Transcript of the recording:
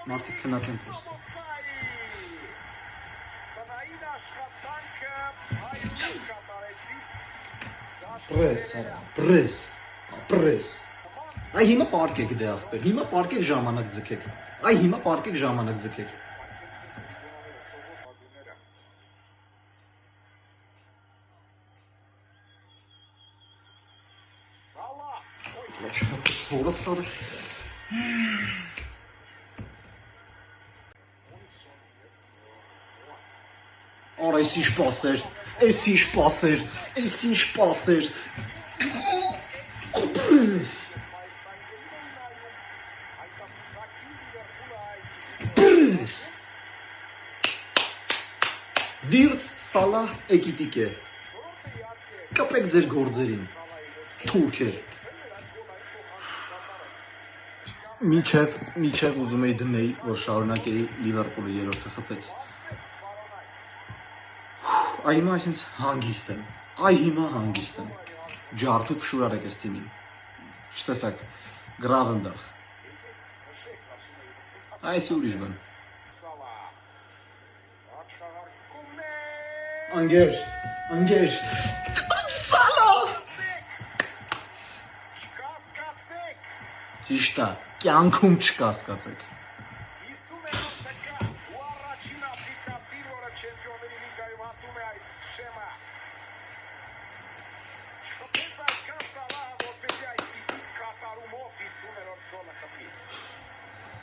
Մարդիկ քնած են պոստը։ Պրես։ Այ հիմա պարկեք դե ախպեր, հիմա պարկեք ժամանակ ձգեք։ Այ հիմա պարկեք ժամանակ ձգեք։ Հորը սարը։ Արա, այս ինչ պասեր, այս ինչ պասեր, այս ինչ պասեր։ Պրես։ Վիրց սալա էկիտիկ է։ Կապեք ձեր գործերին, թուրքեր։ Միջև ուզում էի դնեի, որ շարունակեի Լիվերպուլը երրորդը խփեց։ Այ հիմա այսինքն հանգիստ եմ, այ հիմա հանգիստ եմ, ջարդուկ շուր արեք ես թիմին, չտեսակ, գրավնդախ, այս ուրիշ բան, անգեր, սալա, ճիշտ է, կյանքում չկասկածեք,